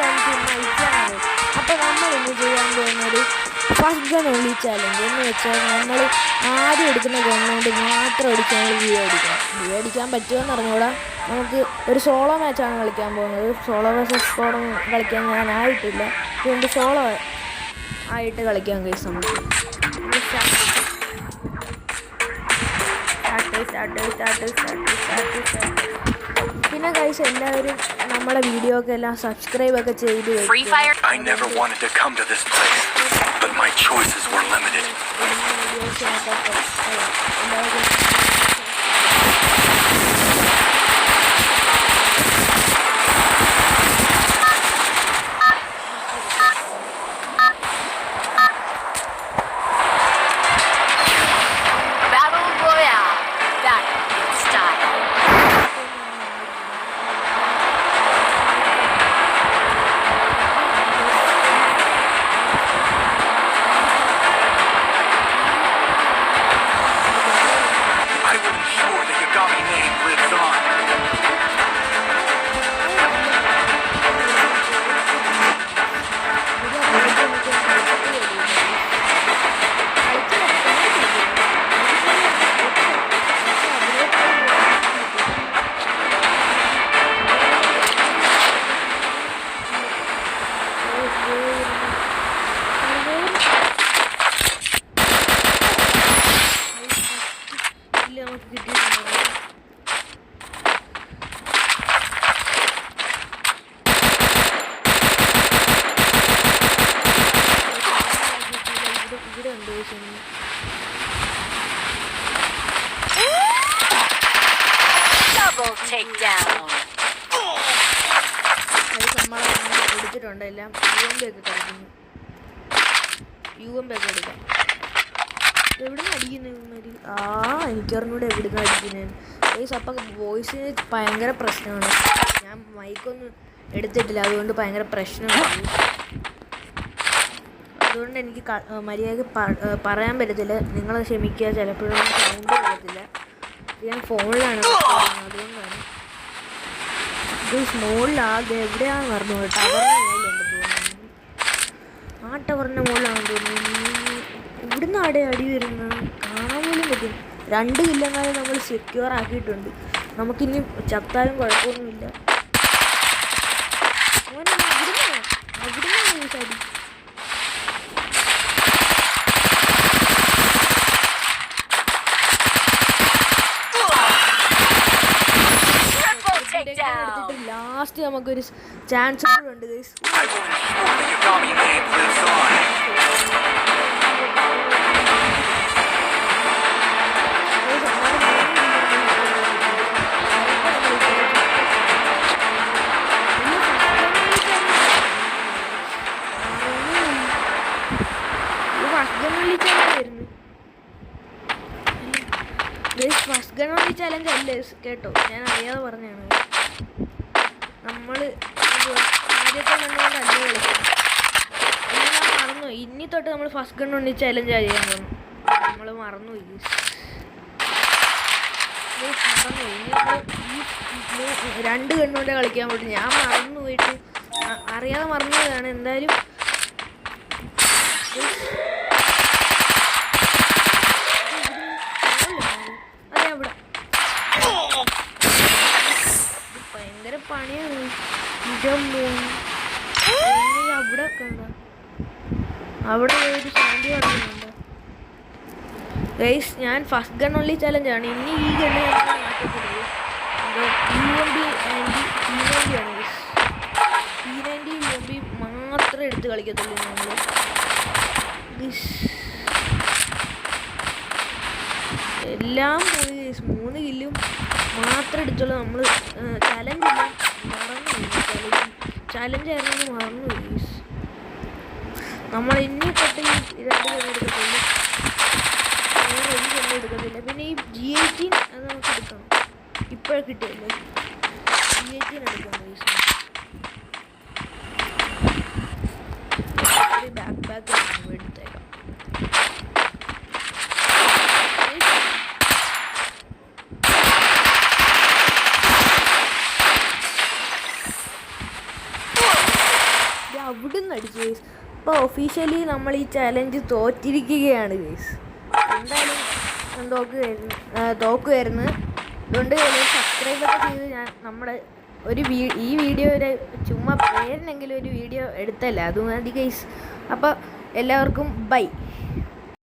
നമുക്ക് ഇന്ന് അയച്ചാണ്. അപ്പോൾ നമ്മൾ ഇന്ന് ചെയ്യാൻ പോകുന്നത് ഫസ്റ്റ് ഗൺ ഓൺലി ചാലഞ്ച് എന്ന് വെച്ചാൽ നമ്മൾ ആദ്യം എടുക്കുന്ന ഗൺ കൊണ്ട് മാത്രം അടിച്ച് നമ്മൾ വ്യൂ അടിക്കാൻ പറ്റുമെന്ന് അറിഞ്ഞൂടാ. നമുക്ക് ഒരു സോളോ മാച്ചാണ് കളിക്കാൻ പോകുന്നത്. സോളോ വേഴ്സസ് സ്ക്വാഡ് കളിക്കാൻ ഞാനായിട്ടില്ല, അതുകൊണ്ട് സോളോ ആയിട്ട് കളിക്കാൻ കഴിയും. നമുക്ക് പിന്നെ കഴിച്ച് എല്ലാവരും നമ്മുടെ വീഡിയോ ഒക്കെ എല്ലാം സബ്സ്ക്രൈബ് ഒക്കെ ചെയ്ത് എടുത്തിട്ടുണ്ട്. എല്ലാം UMP ഒക്കെ കളിക്കുന്നു. UMP ഒക്കെ എടുക്കാം. എവിടുന്ന് അടിക്കുന്നത്? എനിക്കറിഞ്ഞൂടെ എവിടുന്ന് അടിക്കുന്നത്. അപ്പം വോയിസിന് ഭയങ്കര പ്രശ്നമാണ്. ഞാൻ മൈക്കൊന്നും എടുത്തിട്ടില്ല, അതുകൊണ്ട് ഭയങ്കര പ്രശ്നമാണ്. അതുകൊണ്ട് എനിക്ക് മര്യാദയ്ക്ക് പറയാൻ പറ്റത്തില്ല. നിങ്ങൾ ക്ഷമിക്കുക. ചിലപ്പോഴൊന്നും സൗണ്ട് പറ്റത്തില്ല. ഞാൻ ഫോണിലാണ്, അതുകൊണ്ടാണ്. മുകളിലാകെ എവിടെയാണെന്ന് പറഞ്ഞു. ടവറിൻ്റെ മുകളിലുണ്ട് തോന്നുന്നു. ആ ടവറിൻ്റെ മുകളിലാണെന്ന് തോന്നുന്നു. ഇവിടുന്ന് അവിടെ അടി വരുന്നത് കാണാൻ പോലും പറ്റും. 2 കില്ലെങ്ങാനും നമ്മൾ സെക്യൂർ ആക്കിയിട്ടുണ്ട്. നമുക്കിനി ചത്താലും കുഴപ്പമൊന്നുമില്ല. അവിടുന്ന് അടി. ലാസ്റ്റ് നമുക്കൊരു ചാൻസ് കൂടെ ഉണ്ട്. ഫസ്റ്റ് ഗൺ ഓൺലി ചാലഞ്ച് അല്ലേ കേട്ടോ, ഞാൻ അറിയാതെ പറഞ്ഞാണ്. നമ്മൾ ആദ്യത്തെ ഗണ്ണുകൊണ്ട് അല്ലേ കളിക്കുന്നത്. ഞാൻ മറന്നു. ഇനി തൊട്ട് നമ്മൾ ഫസ്റ്റ് ഗൺ ഓൺലി ചാലഞ്ച് ചെയ്യാൻ പോകുന്നു. നമ്മൾ മറന്നുപോയി. ഇനി ഈ 2 ഗണ്ണുകൊണ്ട് കളിക്കാൻ പോയിട്ട് ഞാൻ മറന്നു പോയിട്ട് അറിയാതെ മറന്നതാണ്. എന്തായാലും ഭയങ്കര പണിയാണ്. അവിടെ കണ്ട അവിടെ ഒരു ശാന്തി പറയുന്നുണ്ട്. ഗൈസ്, ഞാൻ ഫസ്റ്റ് ഗൺ ഓൺലി ചാലഞ്ചാണ്. ഇനി ഈ ഗണ്ണ് UMP മാത്രമേ എടുത്ത് കളിക്കത്തുള്ളൂ നമ്മൾ. എല്ലാം പോയി. 3 കില്ലും മാത്രം എടുത്തുള്ളൂ. നമ്മൾ ചലഞ്ചില്ല, മറന്നു. ചലഞ്ചായിരുന്നു, മറന്നു. നമ്മൾ ഇനി തൊട്ട് ഈ 2 ഗണ്ണ് എടുക്കത്തുള്ളൂ. വേറെ ഒരു ഗണ്ണ് എടുക്കത്തില്ല. പിന്നെ ഈ G18 അത് നമുക്ക് എടുക്കണം. ഇപ്പോഴേ കിട്ടിയല്ലേ G18 എടുക്കണം. ബാക്ക് എടുത്തേക്കാം. അവിടുന്ന് അടിച്ചു ഗൈസ്. അപ്പോൾ ഒഫീഷ്യലി നമ്മൾ ഈ ചാലഞ്ച് തോറ്റിരിക്കുകയാണ് ഗൈസ്. എന്തായാലും ഞാൻ തോക്കുമായിരുന്നു. അതുകൊണ്ട് സബ്സ്ക്രൈബൊക്കെ ചെയ്ത് ഞാൻ നമ്മുടെ ഈ വീഡിയോ ഒരു ചുമ്മാ പേരിനെങ്കിലും ഒരു വീഡിയോ എടുത്തല്ല, അത് മതി ഗൈസ്. അപ്പോൾ എല്ലാവർക്കും ബൈ.